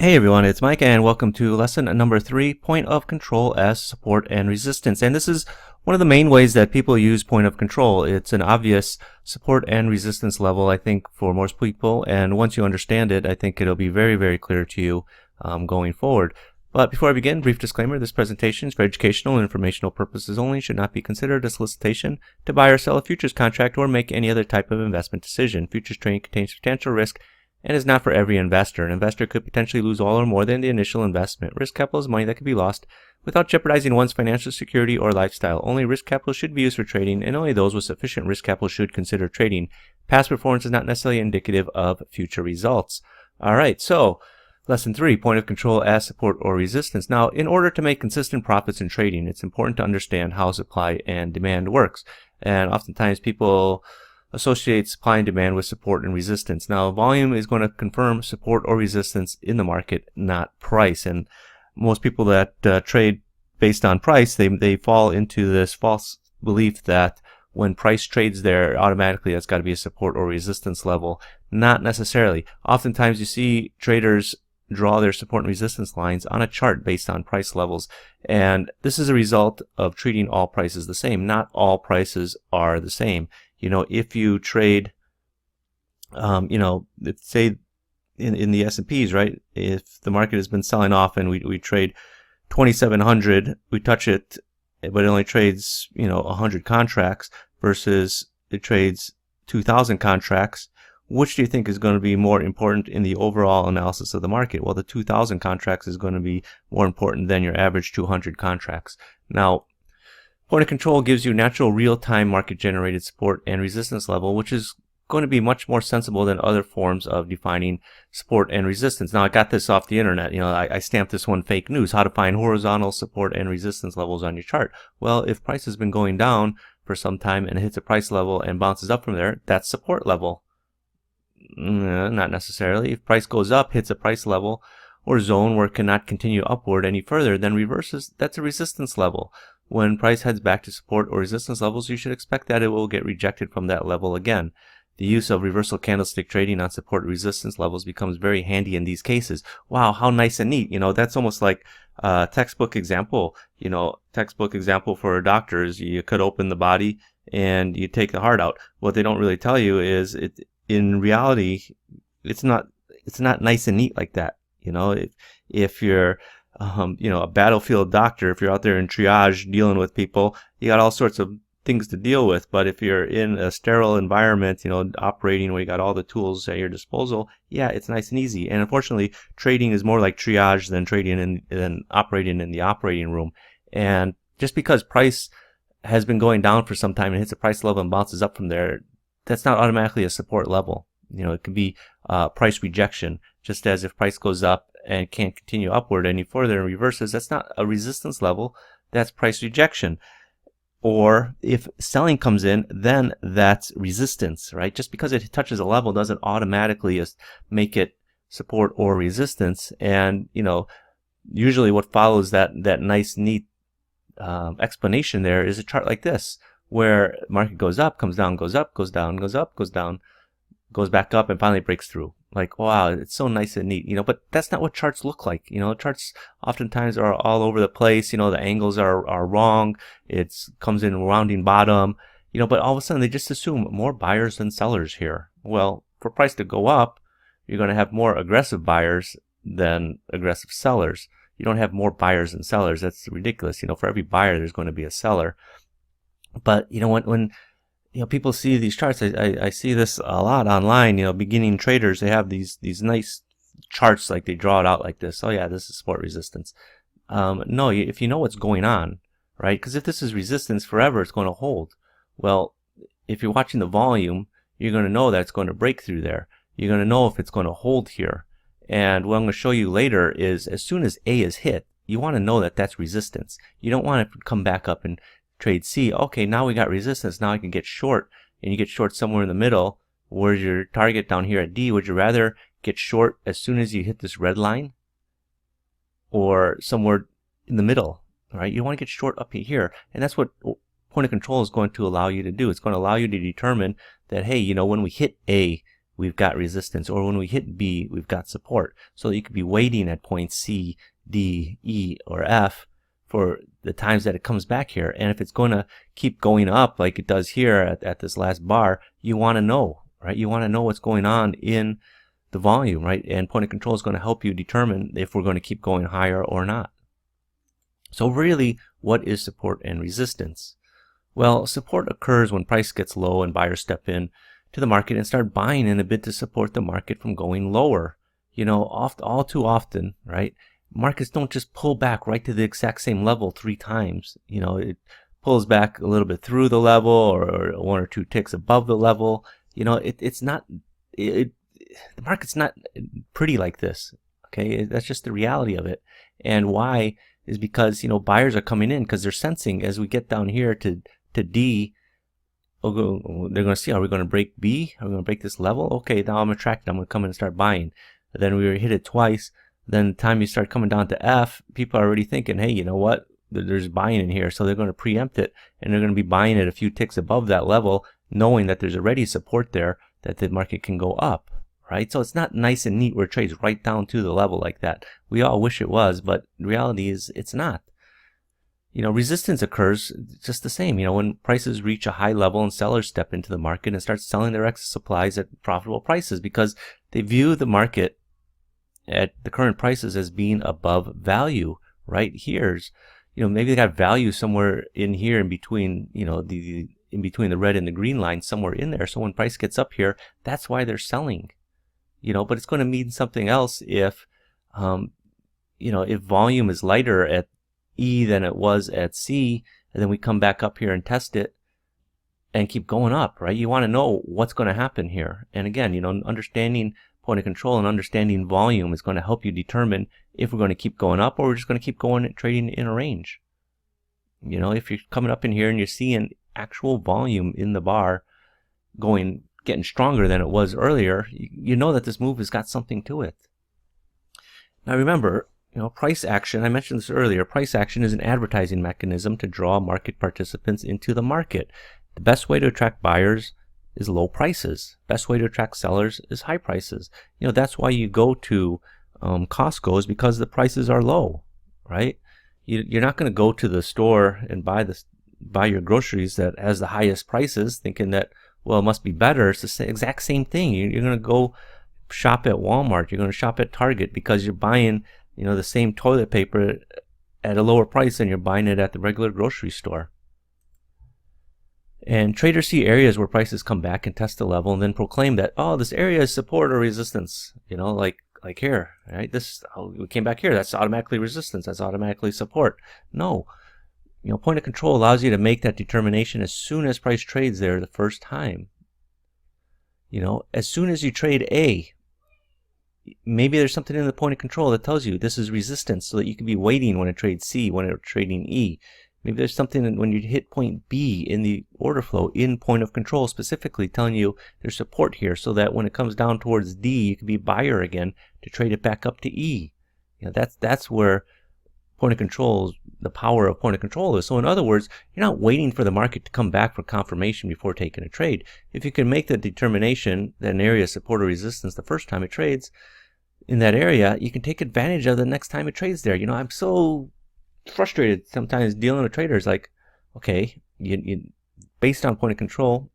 Hey everyone, it's Mike and welcome to lesson number 3, point of control as support and resistance. And this is one of the main ways that people use point of control. It's an obvious support and resistance level, I think, for most people. And once you understand it, I think it'll be very, very clear to you going forward. But before I begin, brief disclaimer, this presentation is for educational and informational purposes only, should not be considered a solicitation to buy or sell a futures contract or make any other type of investment decision. Futures trading contains substantial risk and is not for every investor. An investor could potentially lose all or more than the initial investment. Risk capital is money that can be lost without jeopardizing one's financial security or lifestyle. Only risk capital should be used for trading, and only those with sufficient risk capital should consider trading. Past performance is not necessarily indicative of future results. Alright, so lesson 3, point of control as support or resistance. Now, in order to make consistent profits in trading, it's important to understand how supply and demand works. And oftentimes people associate supply and demand with support and resistance. Now, volume is going to confirm support or resistance in the market, not price. And most people that trade based on price, they fall into this false belief that when price trades there, automatically that's got to be a support or resistance level. Not necessarily. Oftentimes you see traders draw their support and resistance lines on a chart based on price levels. And this is a result of treating all prices the same. Not all prices are the same. You know, if you trade, let's say in the S&Ps, right? If the market has been selling off and we trade 2,700, we touch it, but it only trades, 100 contracts versus it trades 2,000 contracts. Which do you think is going to be more important in the overall analysis of the market? Well, the 2,000 contracts is going to be more important than your average 200 contracts. Now, point of control gives you natural real-time market-generated support and resistance level, which is going to be much more sensible than other forms of defining support and resistance. Now, I got this off the internet. I stamped this one fake news, how to find horizontal support and resistance levels on your chart. Well, if price has been going down for some time and it hits a price level and bounces up from there, that's support level. Not necessarily. If price goes up, hits a price level or zone where it cannot continue upward any further, then reverses, that's a resistance level. When price heads back to support or resistance levels, you should expect that it will get rejected from that level again. The use of reversal candlestick trading on support resistance levels becomes very handy in these cases. Wow, how nice and neat. That's almost like a textbook example. Textbook example for doctors. You cut open the body and you take the heart out. What they don't really tell you is in reality, it's not nice and neat like that. If you're a battlefield doctor, if you're out there in triage dealing with people, you got all sorts of things to deal with. But if you're in a sterile environment, operating where you got all the tools at your disposal, yeah, it's nice and easy. And unfortunately, trading is more like triage than operating in the operating room. And just because price has been going down for some time and hits a price level and bounces up from there, that's not automatically a support level. It could be price rejection, just as if price goes up and can't continue upward any further and reverses, that's not a resistance level, that's price rejection. Or if selling comes in, then that's resistance, right? Just because it touches a level doesn't automatically make it support or resistance. And, usually what follows that nice, neat explanation there is a chart like this, where market goes up, comes down, goes up, goes down, goes up, goes down, goes back up, and finally breaks through. Like, wow, it's so nice and neat, but that's not what charts look like. Charts oftentimes are all over the place. The angles are wrong. It comes in rounding bottom, but all of a sudden they just assume more buyers than sellers here. Well, for price to go up, you're going to have more aggressive buyers than aggressive sellers. You don't have more buyers than sellers. That's ridiculous. For every buyer, there's going to be a seller. But, when people see these charts, I see this a lot online. Beginning traders, they have these nice charts, like they draw it out like this. Oh yeah, this is support resistance. No, if you know what's going on, right? Because if this is resistance forever, it's going to hold. Well, if you're watching the volume, you're going to know that it's going to break through there. You're going to know if it's going to hold here. And what I'm going to show you later is as soon as A is hit, you want to know that that's resistance. You don't want it to come back up and trade C. Okay, now we got resistance. Now I can get short, and you get short somewhere in the middle. Where's your target down here at D? Would you rather get short as soon as you hit this red line, or somewhere in the middle? Right? You want to get short up here, and that's what point of control is going to allow you to do. It's going to allow you to determine that, hey, when we hit A, we've got resistance, or when we hit B, we've got support. So you could be waiting at points C, D, E, or F for the times that it comes back here. And if it's going to keep going up like it does here at this last bar, you want to know, right? You want to know what's going on in the volume, right? And point of control is going to help you determine if we're going to keep going higher or not. So really, what is support and resistance? Well, support occurs when price gets low and buyers step in to the market and start buying in a bid to support the market from going lower. You know, all too often, right? Markets don't just pull back right to the exact same level 3 times. You know, it pulls back a little bit through the level or 1 or 2 ticks above the level. You know, it's not, the market's not pretty like this. Okay, that's just the reality of it. And why is because, you know, buyers are coming in because they're sensing as we get down here to D, they're going to see, are we going to break B? Are we going to break this level? Okay, now I'm attracted. I'm going to come in and start buying. Then we hit it twice. Then the time you start coming down to F, people are already thinking, hey, you know what? There's buying in here. So they're going to preempt it, and they're going to be buying it a few ticks above that level, knowing that there's already support there that the market can go up, right? So it's not nice and neat where it trades right down to the level like that. We all wish it was, but the reality is it's not. You know, resistance occurs just the same. You know, when prices reach a high level and sellers step into the market and start selling their excess supplies at profitable prices because they view the market at the current prices as being above value. Right here's, you know, maybe they got value somewhere in here in between, you know, in between the red and the green line, somewhere in there. So when price gets up here, that's why they're selling. You know, but it's going to mean something else if, you know, if volume is lighter at E than it was at C, and then we come back up here and test it and keep going up, right? You want to know what's going to happen here. And again, you know, understanding point of control and understanding volume is going to help you determine if we're going to keep going up or we're just going to keep going trading in a range. You know, if you're coming up in here and you're seeing actual volume in the bar getting stronger than it was earlier, you know that this move has got something to it. Now remember, you know, price action, I mentioned this earlier, price action is an advertising mechanism to draw market participants into the market. The best way to attract buyers is low prices. Best way to attract sellers is high prices. You know, that's why you go to Costco, is because the prices are low, right? You're not going to go to the store and buy your groceries that has the highest prices thinking that, well, it must be better. It's the exact same thing. You're going to go shop at Walmart. You're going to shop at Target because you're buying, you know, the same toilet paper at a lower price than you're buying it at the regular grocery store. And traders see areas where prices come back and test the level and then proclaim that, oh, this area is support or resistance. You know, like here, right? We came back here. That's automatically resistance. That's automatically support. No. You know, point of control allows you to make that determination as soon as price trades there the first time. You know, as soon as you trade A, maybe there's something in the point of control that tells you this is resistance so that you can be waiting when it trades C, when it's trading E. Maybe there's something when you hit point B in the order flow in point of control specifically telling you there's support here so that when it comes down towards D, you can be buyer again to trade it back up to E. You know, that's where point of control, the power of point of control is. So in other words, you're not waiting for the market to come back for confirmation before taking a trade. If you can make the determination that an area is support or resistance the first time it trades in that area, you can take advantage of the next time it trades there. You know, I'm so frustrated sometimes dealing with traders. Like, okay, you based on point of control,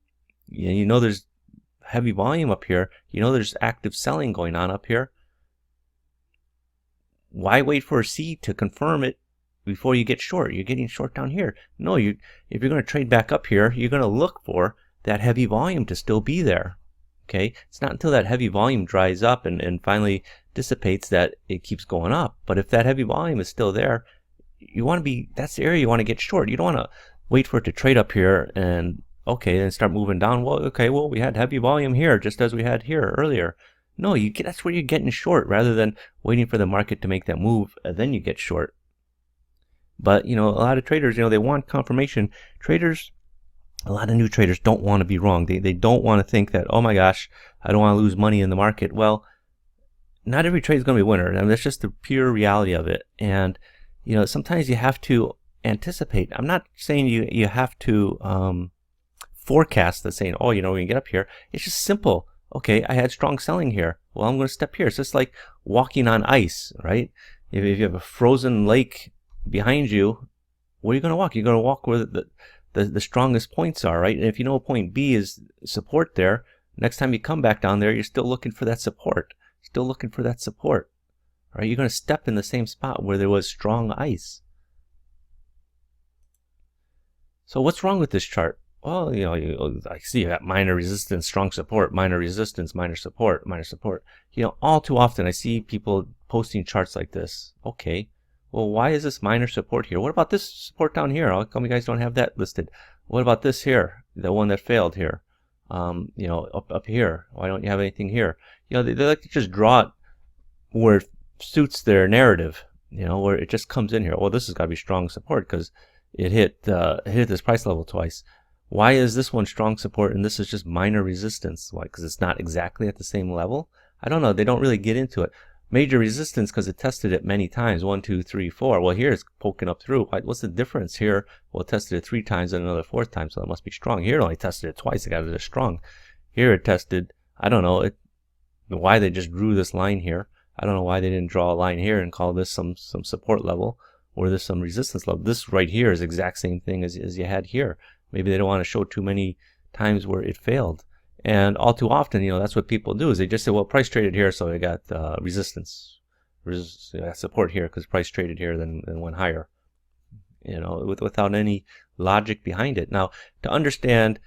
you know there's heavy volume up here. You know there's active selling going on up here. Why wait for a C to confirm it before you get short? You're getting short down here. No, if you're going to trade back up here, you're going to look for that heavy volume to still be there. Okay, it's not until that heavy volume dries up and finally dissipates that it keeps going up. But if that heavy volume is still there, that's the area you want to get short. You don't want to wait for it to trade up here and okay, then start moving down. Well, we had heavy volume here just as we had here earlier. No, that's where you're getting short rather than waiting for the market to make that move and then you get short. But, you know, a lot of traders, you know, they want confirmation. A lot of new traders don't want to be wrong. They don't want to think that, oh my gosh, I don't want to lose money in the market. Well, not every trade is going to be a winner. I mean, that's just the pure reality of it. And, you know, sometimes you have to anticipate. I'm not saying you have to forecast the saying, oh, you know, when you get up here, it's just simple. Okay, I had strong selling here. Well, I'm going to step here. It's just like walking on ice, right? If you have a frozen lake behind you, where are you going to walk? You're going to walk where the strongest points are, right? And if you know point B is support there, next time you come back down there, you're still looking for that support. Still looking for that support. Right? You're going to step in the same spot where there was strong ice. So what's wrong with this chart? Well, I see you got minor resistance, strong support, minor resistance, minor support, minor support. All too often I see people posting charts like this. Okay, well, why is this minor support here? What about this support down here? How come you guys don't have that listed? What about this here, the one that failed here? Up here. Why don't you have anything here? They like to just draw it where it suits their narrative. Where it just comes in here. Well, this has got to be strong support because it hit this price level twice. Why is this one strong support and this is just minor resistance? Why? Because it's not exactly at the same level? I don't know. They don't really get into it. Major resistance because it tested it many times. 1, 2, 3, 4. Well, here it's poking up through. What's the difference here? Well, it tested it 3 times and another 4th time, so it must be strong. Here it only tested it twice. It got it as strong. Here it tested, I don't know why they just drew this line here. I don't know why they didn't draw a line here and call this some support level or this some resistance level. This right here is the exact same thing as you had here. Maybe they don't want to show too many times where it failed. And all too often, that's what people do is they just say, well, price traded here, so I got resistance. Support here because price traded here, then went higher. Without any logic behind it. Now, to understand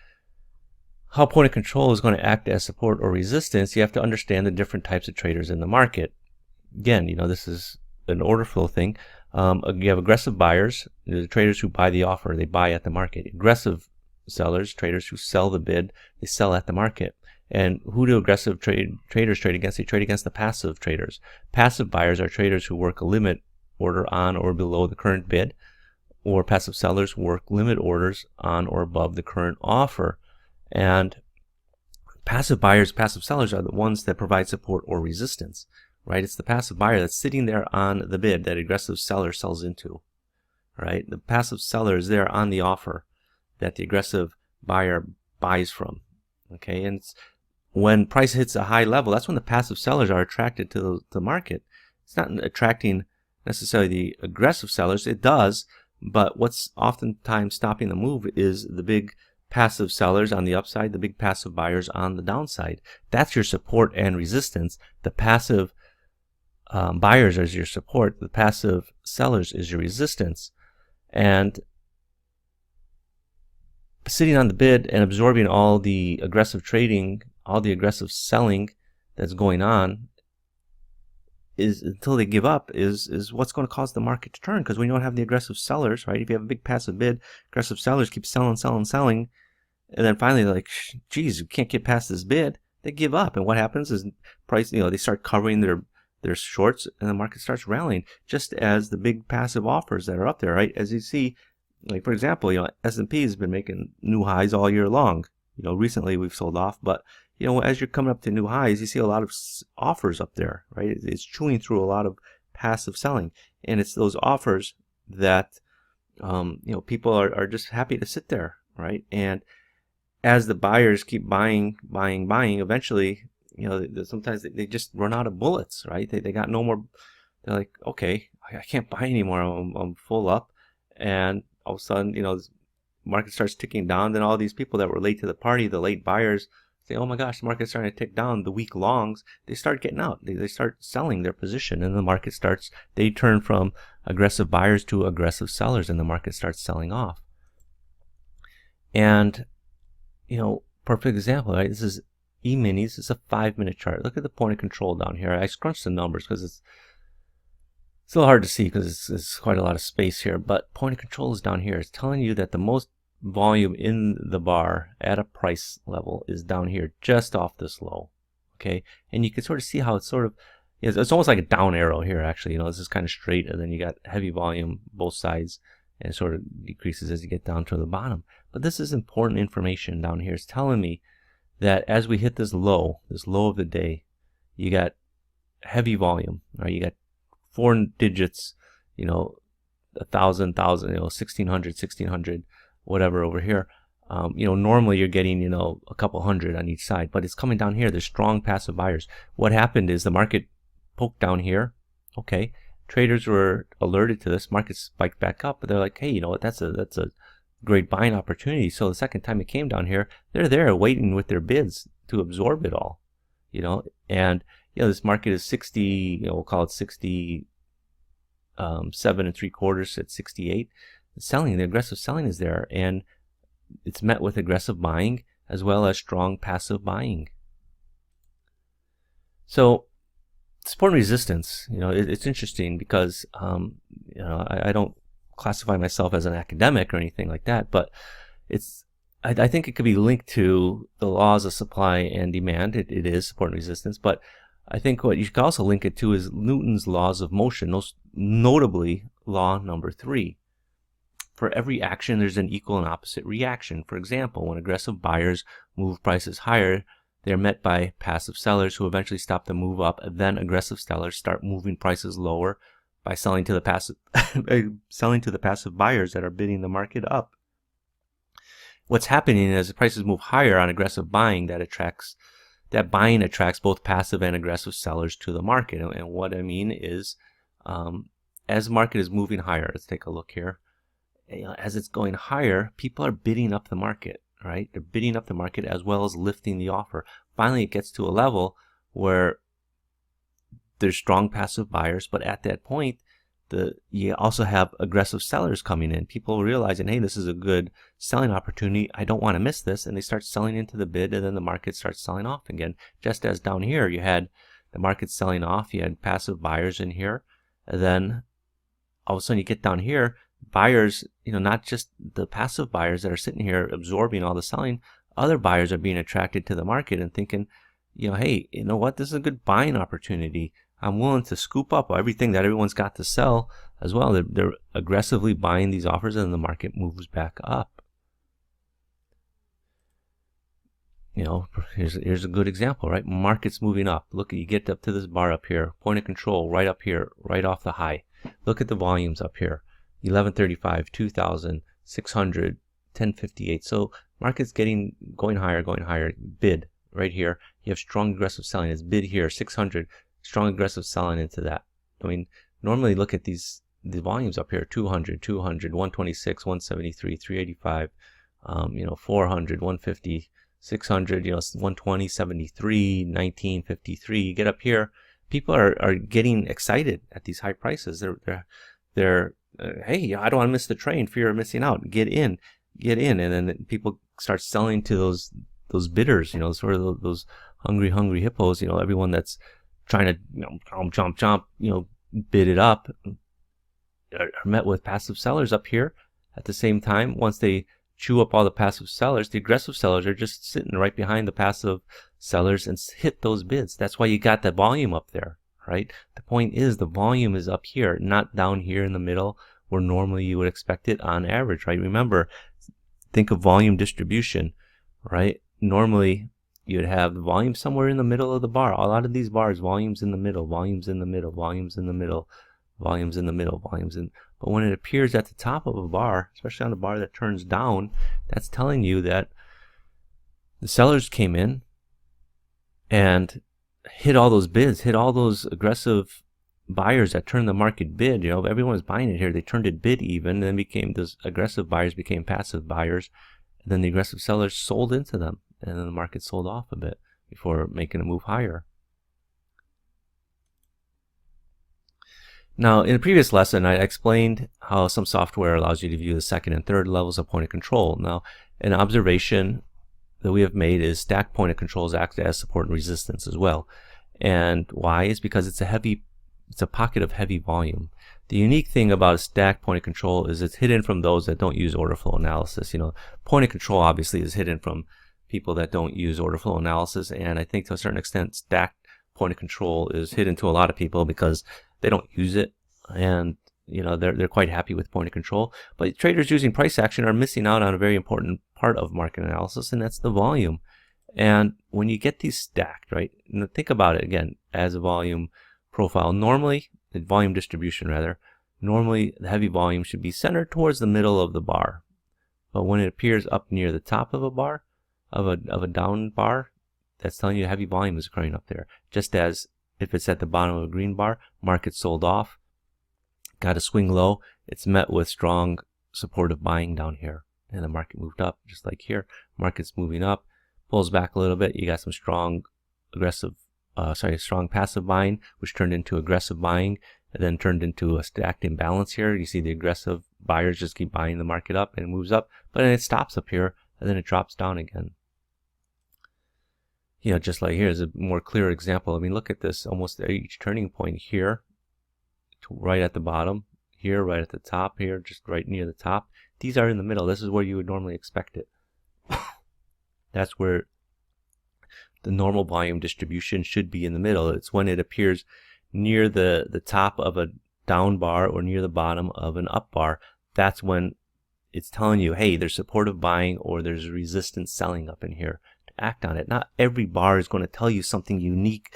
how point of control is going to act as support or resistance, you have to understand the different types of traders in the market. Again, this is an order flow thing. You have aggressive buyers, the traders who buy the offer, they buy at the market. Aggressive sellers, traders who sell the bid, they sell at the market. And who do aggressive traders trade against? They trade against the passive traders. Passive buyers are traders who work a limit order on or below the current bid, or passive sellers work limit orders on or above the current offer. And passive buyers, passive sellers are the ones that provide support or resistance. Right? It's the passive buyer that's sitting there on the bid that aggressive seller sells into. Right? The passive seller is there on the offer that the aggressive buyer buys from. Okay? And when price hits a high level, that's when the passive sellers are attracted to the market. It's not attracting necessarily the aggressive sellers. It does, but what's oftentimes stopping the move is the big passive sellers on the upside, the big passive buyers on the downside. That's your support and resistance. The passive buyers is your support. The passive sellers is your resistance. And sitting on the bid and absorbing all the aggressive trading, all the aggressive selling that's going on is until they give up is what's going to cause the market to turn. Because when you don't have the aggressive sellers, right? If you have a big passive bid, aggressive sellers keep selling, and then finally they're like, geez, you can't get past this bid. They give up, and what happens is price, they start covering their shorts, and the market starts rallying, just as the big passive offers that are up there, right? As you see, like for example, S&P has been making new highs all year long. Recently we've sold off, but as you're coming up to new highs, you see a lot of offers up there, right? It's chewing through a lot of passive selling, and it's those offers that people are just happy to sit there, right? And as the buyers keep buying, eventually, sometimes they just run out of bullets, right? They got no more. They're like, okay, I can't buy anymore. I'm full up, and all of a sudden, the market starts ticking down. Then all these people that were late to the party, the late buyers, say, oh my gosh, the market's starting to tick down. The weak longs, they start getting out. They start selling their position, and the market starts. They turn from aggressive buyers to aggressive sellers, and the market starts selling off. And perfect example, right? This is E-minis. This is a 5-minute chart. Look at the point of control down here. I scrunched the numbers because it's a little hard to see because it's quite a lot of space here. But point of control is down here. It's telling you that the most volume in the bar at a price level is down here, just off this low. Okay, and you can sort of see how it's it's almost like a down arrow here. Actually, this is kind of straight, and then you got heavy volume both sides, and it sort of decreases as you get down to the bottom. But this is important information down here. It's telling me that as we hit this low of the day, you got heavy volume, right? You got 4 digits, 1,000, 1,000, 1,600, whatever over here. Normally you're getting, a couple hundred on each side, but it's coming down here. There's strong passive buyers. What happened is the market poked down here. Okay. Traders were alerted to this. Market spiked back up, but they're like, hey, you know what? That's a great buying opportunity. So the second time it came down here, they're there waiting with their bids to absorb it all, and this market is 60, we'll call it 67 3/4 at 68. The aggressive selling is there, and it's met with aggressive buying as well as strong passive buying. So support and resistance, it's interesting because I don't classify myself as an academic or anything like that, but I think it could be linked to the laws of supply and demand. It is support and resistance, but I think what you could also link it to is Newton's laws of motion, most notably law number 3. For every action, there's an equal and opposite reaction. For example, when aggressive buyers move prices higher, they're met by passive sellers who eventually stop the move up. Then aggressive sellers start moving prices lower by selling to the passive buyers that are bidding the market up. What's happening is the prices move higher on aggressive buying, that buying attracts both passive and aggressive sellers to the market. And what I mean is, as the market is moving higher, let's take a look here. As it's going higher, people are bidding up the market, right? They're bidding up the market as well as lifting the offer. Finally, it gets to a level where there's strong passive buyers, but at that point, you also have aggressive sellers coming in. People realizing, hey, this is a good selling opportunity. I don't want to miss this. And they start selling into the bid, and then the market starts selling off again. Just as down here, you had the market selling off. You had passive buyers in here. And then all of a sudden you get down here, buyers, not just the passive buyers that are sitting here absorbing all the selling, other buyers are being attracted to the market and thinking, hey, you know what? This is a good buying opportunity. I'm willing to scoop up everything that everyone's got to sell as well. They're aggressively buying these offers, and the market moves back up. Here's a good example, right? Market's moving up. Look, you get up to this bar up here, point of control right up here, right off the high. Look at the volumes up here, 1135, 2000, 600, 1058. So market's going higher. Bid right here. You have strong aggressive selling. It's bid here, 600. Strong aggressive selling into that. I mean, normally look at the volumes up here, 200, 126, 173, 385, 400, 150, 600, 120, 73, 1953. You get up here, people are getting excited at these high prices. They're hey, I don't want to miss the train, fear of missing out. Get in, and then people start selling to those bidders, sort of those hungry hippos, everyone that's trying to jump, bid it up, are met with passive sellers up here. At the same time, once they chew up all the passive sellers, the aggressive sellers are just sitting right behind the passive sellers and hit those bids. That's why you got that volume up there, right? The point is the volume is up here, not down here in the middle where normally you would expect it on average, right? Remember, think of volume distribution, right? Normally you'd have the volume somewhere in the middle of the bar. A lot of these bars, volumes in the middle, volumes in the middle, volumes in the middle, volumes in the middle, volumes in. But when it appears at the top of a bar, especially on a bar that turns down, that's telling you that the sellers came in and hit all those bids, hit all those aggressive buyers that turned the market bid. Everyone was buying it here. They turned it bid even, and then those aggressive buyers became passive buyers, and then the aggressive sellers sold into them. And then the market sold off a bit before making a move higher. Now, in a previous lesson, I explained how some software allows you to view the second and third levels of point of control. Now, an observation that we have made is stacked point of controls act as support and resistance as well. And why? Is because it's a pocket of heavy volume. The unique thing about a stacked point of control is it's hidden from those that don't use order flow analysis. Point of control obviously is hidden from people that don't use order flow analysis, and I think to a certain extent stacked point of control is hidden to a lot of people because they don't use it, and they're quite happy with point of control. But traders using price action are missing out on a very important part of market analysis, and that's the volume. And when you get these stacked, right, think about it again as a volume profile. Normally, the volume distribution rather, normally the heavy volume should be centered towards the middle of the bar, But when it appears up near the top of a bar, of a down bar, that's telling you heavy volume is occurring up there. Just as if it's at the bottom of a green bar, market sold off, got a swing low, it's met with strong supportive buying down here, and the market moved up just like here. Market's moving up, pulls back a little bit, you got some strong strong passive buying, which turned into aggressive buying, and then turned into a stacked imbalance here. You see the aggressive buyers just keep buying the market up, and it moves up, but then it stops up here, and then it drops down again. You know, just like here is a more clear example. I mean, look at this, almost at each turning point here, right at the bottom, here, right at the top, here, just right near the top. These are in the middle. This is where you would normally expect it. That's where the normal volume distribution should be, in the middle. It's when it appears near the top of a down bar or near the bottom of an up bar. That's when it's telling you, hey, there's supportive buying or there's resistance selling up in here. To act on it. Not every bar is going to tell you something unique,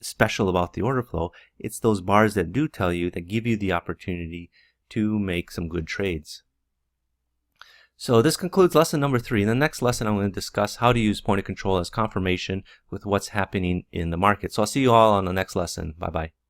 special about the order flow. It's those bars that do tell you, that give you the opportunity to make some good trades. So this concludes lesson number 3. In the next lesson, I'm going to discuss how to use point of control as confirmation with what's happening in the market. So I'll see you all on the next lesson. Bye-bye.